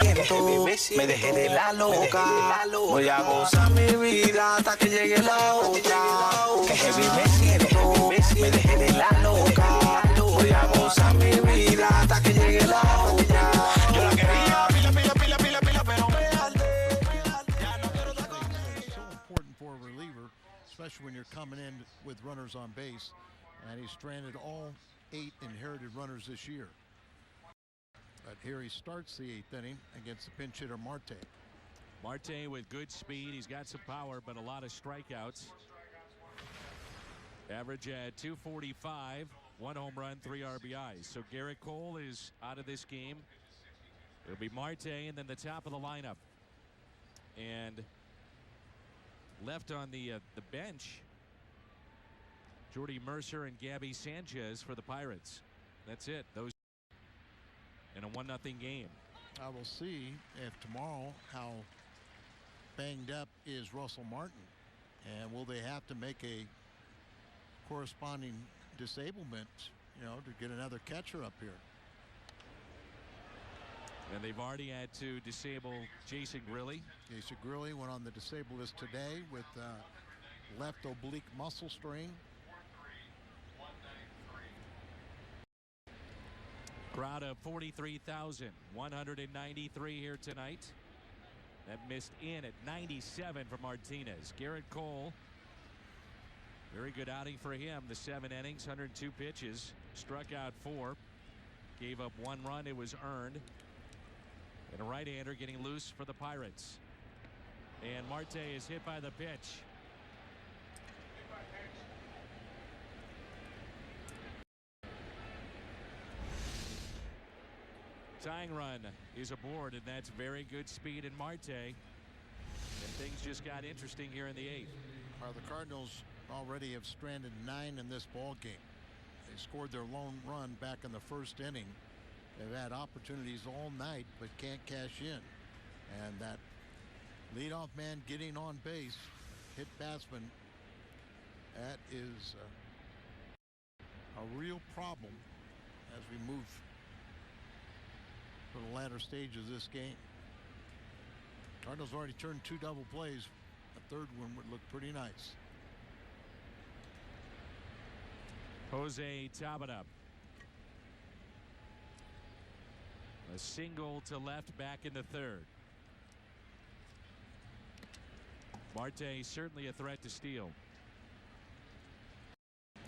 Me dejé de la loca. Voy a gozar mi vida hasta que llegue la otra. Que heavy me siento. Me dejé de la loca. Voy a gozar mi vida hasta que llegue la otra. Yo la quería pila, pero me harté. Ya no quiero estar con ella. It's so important for a reliever, especially when you're coming in with runners on base. And he stranded all 8 inherited runners this year. But here he starts the 8th inning against the pinch hitter Marte. Marte with good speed. He's got some power, but a lot of strikeouts. Average at 245, 1 home run, 3 RBIs. So Garrett Cole is out of this game. It'll be Marte and then the top of the lineup. And left on the bench, Jordy Mercer and Gabby Sanchez for the Pirates. That's it. Those in a 1-0 game. I will see if tomorrow how banged up is Russell Martin, and will they have to make a corresponding disablement, to get another catcher up here. And they've already had to disable Jason Grilli. Jason Grilli went on the disabled list today with left oblique muscle strain. Crowd of 43,193 here tonight. That missed in at 97 for Martinez. Garrett Cole, very good outing for him. The 7 innings, 102 pitches, struck out 4, gave up 1 run. It was earned. And a right-hander getting loose for the Pirates. And Marte is hit by the pitch. Tying run is aboard, and that's very good speed in Marte. And things just got interesting here in the 8th. Well, the Cardinals already have stranded 9 in this ball game. They scored their lone run back in the 1st inning. They've had opportunities all night, but can't cash in. And that leadoff man getting on base, hit batsman, that is a real problem as we move to the latter stage of this game. Cardinals already turned 2 double plays. A 3rd one would look pretty nice. Jose Tabata. A single to left back in the 3rd. Marte certainly a threat to steal.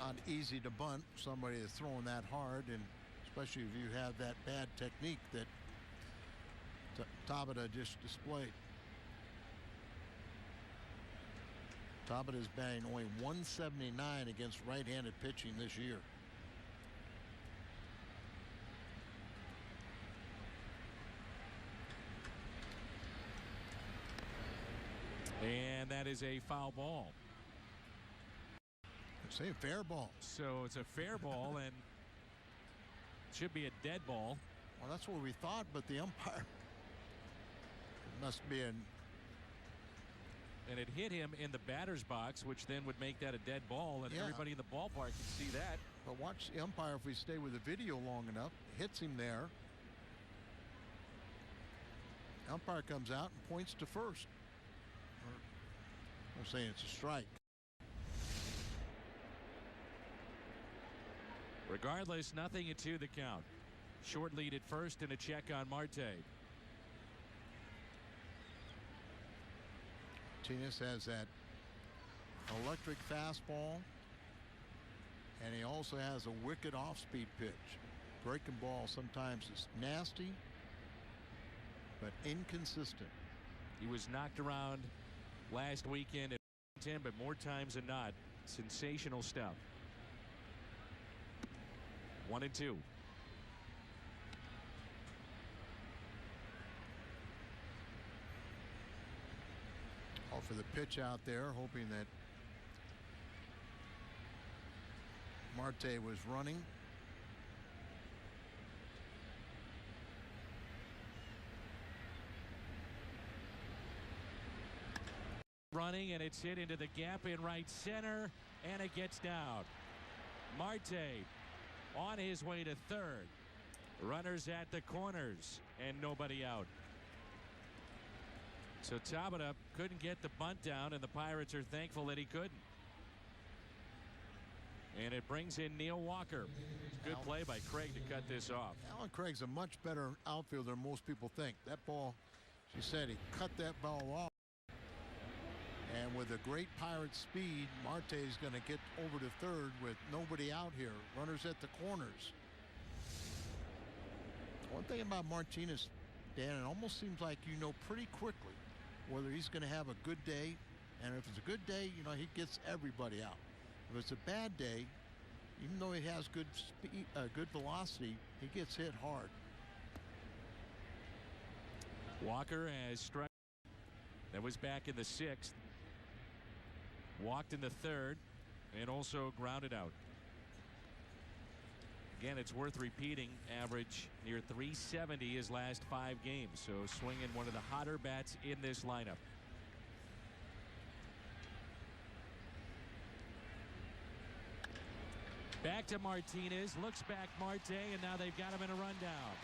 Not easy to bunt somebody that's throwing that hard, and especially if you have that bad technique that Tabata just displayed. Tabata is batting only .179 against right-handed pitching this year. And that is a foul ball. Say a fair ball. So it's a fair ball and should be a dead ball. Well, that's what we thought, but the umpire must be in. And it hit him in the batter's box, which then would make that a dead ball, and everybody in the ballpark can see that. But watch the umpire, if we stay with the video long enough, hits him there. Umpire comes out and points to first. I'm saying it's a strike. Regardless, 0-2 the count. Short lead at first and a check on Marte. Martinez has that electric fastball, and he also has a wicked off-speed pitch. Breaking ball sometimes is nasty, but inconsistent. He was knocked around last weekend at 10, but more times than not, sensational stuff. 1-2. All for the pitch out there, hoping that Marte was running. Running, and it's hit into the gap in right center, and it gets down. Marte on his way to 3rd. Runners at the corners and nobody out. So Tabata couldn't get the bunt down, and the Pirates are thankful that he couldn't. And it brings in Neil Walker. Good play by Craig to cut this off. Alan Craig's a much better outfielder than most people think. That ball, she said he cut that ball off. And with a great Pirate speed, Marte is going to get over to third with nobody out here. Runners at the corners. One thing about Martinez, Dan, it almost seems like you know pretty quickly whether he's going to have a good day. And if it's a good day, you know, he gets everybody out. If it's a bad day, even though he has good speed, good velocity, he gets hit hard. Walker has struck. That was back in the 6th. Walked in the 3rd and also grounded out. Again, it's worth repeating, average near 370 his last 5 games. So swinging one of the hotter bats in this lineup. Back to Martinez, looks back Marte, and now they've got him in a rundown.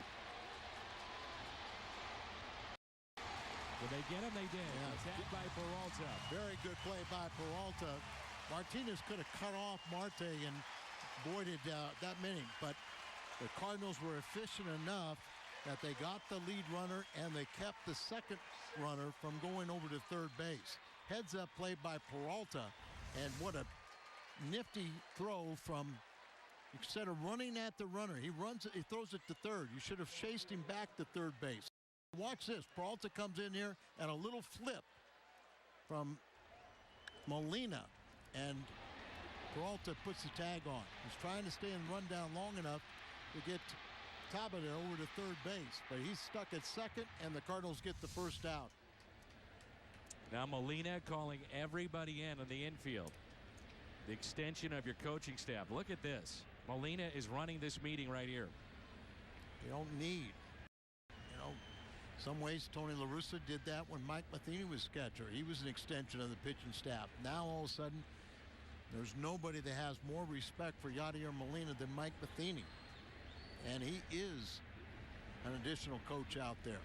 Did they get him? They did. Yeah. Attacked by Peralta. Very good play by Peralta. Martinez could have cut off Marte and avoided that many, but the Cardinals were efficient enough that they got the lead runner and they kept the second runner from going over to third base. Heads up play by Peralta, and what a nifty throw from, instead of running at the runner, he throws it to third. You should have chased him back to third base. Watch this. Peralta comes in here and a little flip from Molina, and Peralta puts the tag on. He's trying to stay in rundown long enough to get Tabata over to third base, but he's stuck at second, and the Cardinals get the first out. Now Molina calling everybody in on the infield. The extension of your coaching staff. Look at this. Molina is running this meeting right here. You don't need, some ways Tony La Russa did that when Mike Matheny was catcher. He was an extension of the pitching staff. Now all of a sudden there's nobody that has more respect for Yadier Molina than Mike Matheny, and he is an additional coach out there.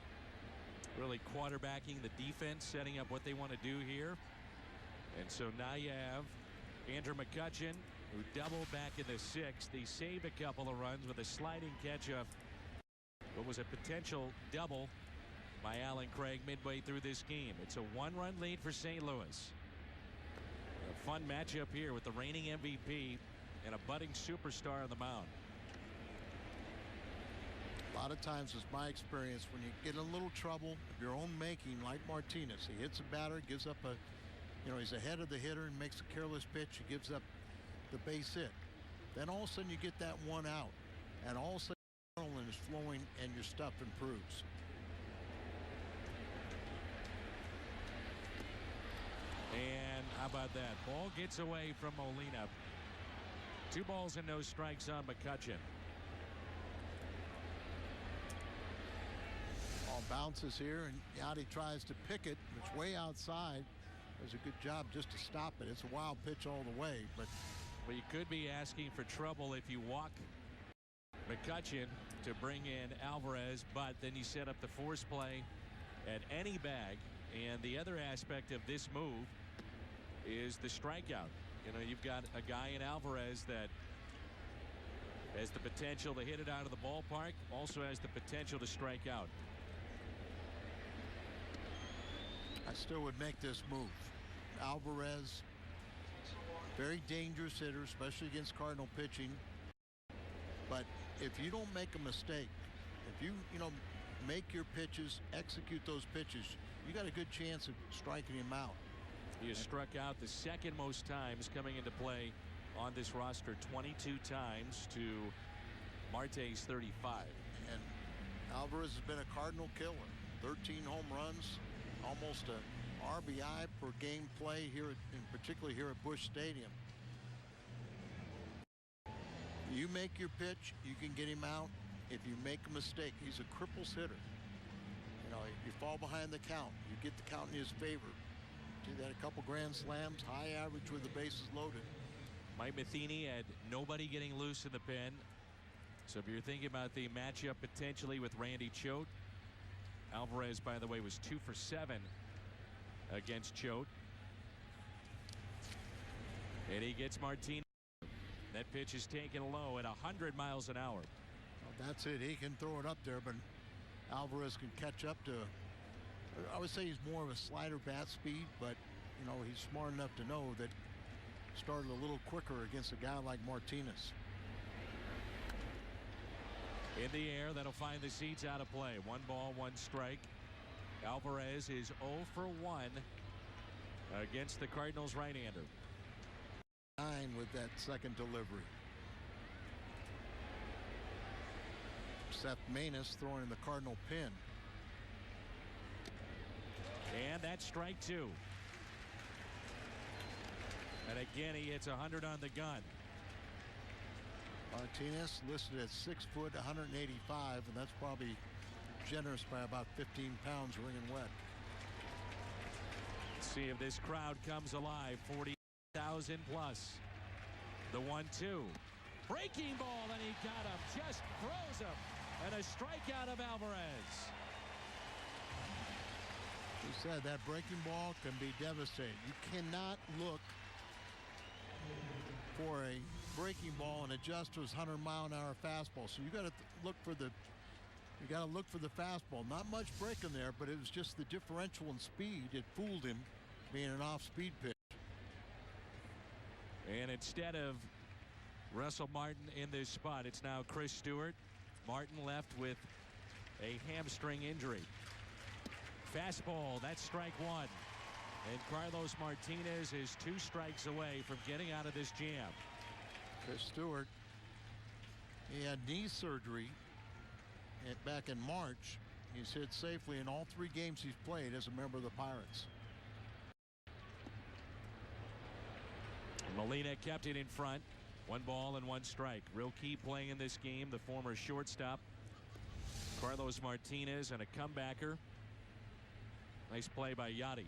Really quarterbacking the defense, setting up what they want to do here. And so now you have Andrew McCutchen, who doubled back in the 6th. He saved a couple of runs with a sliding catch of what was a potential double by Alan Craig midway through this game. It's a 1-run lead for St. Louis. A fun matchup here with the reigning MVP and a budding superstar on the mound. A lot of times, it's my experience, when you get in a little trouble of your own making, like Martinez, he hits a batter, gives up a, he's ahead of the hitter and makes a careless pitch. He gives up the base hit. Then all of a sudden you get that one out, and all of a sudden adrenaline is flowing and your stuff improves. And how about that? Ball gets away from Molina. 2 balls and no strikes on McCutchen. Ball bounces here, and Yadi tries to pick it. It's way outside. Does a good job just to stop it. It's a wild pitch all the way, but you could be asking for trouble if you walk McCutchen to bring in Alvarez, but then you set up the force play at any bag. And the other aspect of this move is the strikeout. You've got a guy in Alvarez that has the potential to hit it out of the ballpark, also has the potential to strike out. I still would make this move. Alvarez, very dangerous hitter, especially against Cardinal pitching. But if you don't make a mistake, if you make your pitches, execute those pitches, you got a good chance of striking him out. He has struck out the second most times coming into play on this roster, 22 times to Marte's 35. And Alvarez has been a Cardinal killer. 13 home runs, almost a RBI per game play here, particularly here at Busch Stadium. You make your pitch, you can get him out. If you make a mistake, he's a cripples hitter. You fall behind the count, you get the count in his favor. See that, a couple grand slams, high average with the bases loaded. Mike Matheny had nobody getting loose in the pen. So if you're thinking about the matchup potentially with Randy Choate, Alvarez, by the way, was 2 for 7 against Choate. And he gets Martinez. That pitch is taken low at 100 miles an hour. Well, that's it. He can throw it up there, but Alvarez can catch up to, I would say he's more of a slider bat speed, but you know, he's smart enough to know that started a little quicker against a guy like Martinez. In the air, that'll find the seats out of play. 1 ball, 1 strike. Alvarez is 0 for 1 against the Cardinals right-hander. 9 with that second delivery. Seth Maness throwing in the Cardinal pin. And that's strike 2. And again, he hits 100 on the gun. Martinez listed at 6 foot, 185, and that's probably generous by about 15 pounds wringing wet. Let's see if this crowd comes alive. 40,000 plus. The 1-2. Breaking ball, and he got him. Just throws him. And a strikeout of Alvarez. He said that breaking ball can be devastating. You cannot look for a breaking ball and adjust to his 100-mile-an-hour fastball. So you got to look for the fastball. Not much break in there, but it was just the differential in speed. It fooled him, being an off-speed pitch. And instead of Russell Martin in this spot, it's now Chris Stewart. Martin left with a hamstring injury. Fastball, that's strike 1. And Carlos Martinez is 2 strikes away from getting out of this jam. Chris Stewart, he had knee surgery back in March. He's hit safely in all 3 games he's played as a member of the Pirates. Molina kept it in front. 1 ball and 1 strike. Real key play in this game. The former shortstop Carlos Martinez and a comebacker. Nice play by Yachty.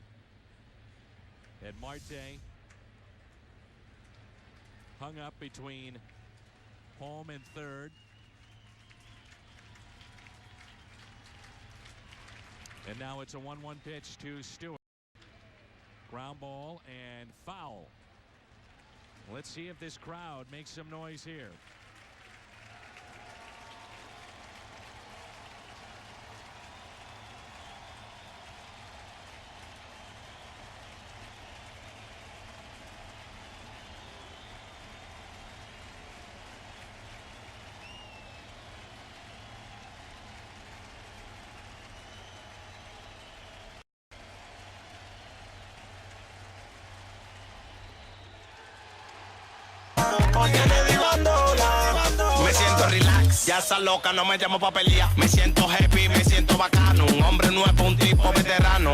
And Marte hung up between home and third. And now it's a 1-1 pitch to Stewart. Ground ball and foul. Let's see if this crowd makes some noise here. Oye, le di bandola. Me siento relax, ya esa loca no me llamo pa' pelear. Me siento happy, me siento bacano. Un hombre nuevo, un tipo veterano.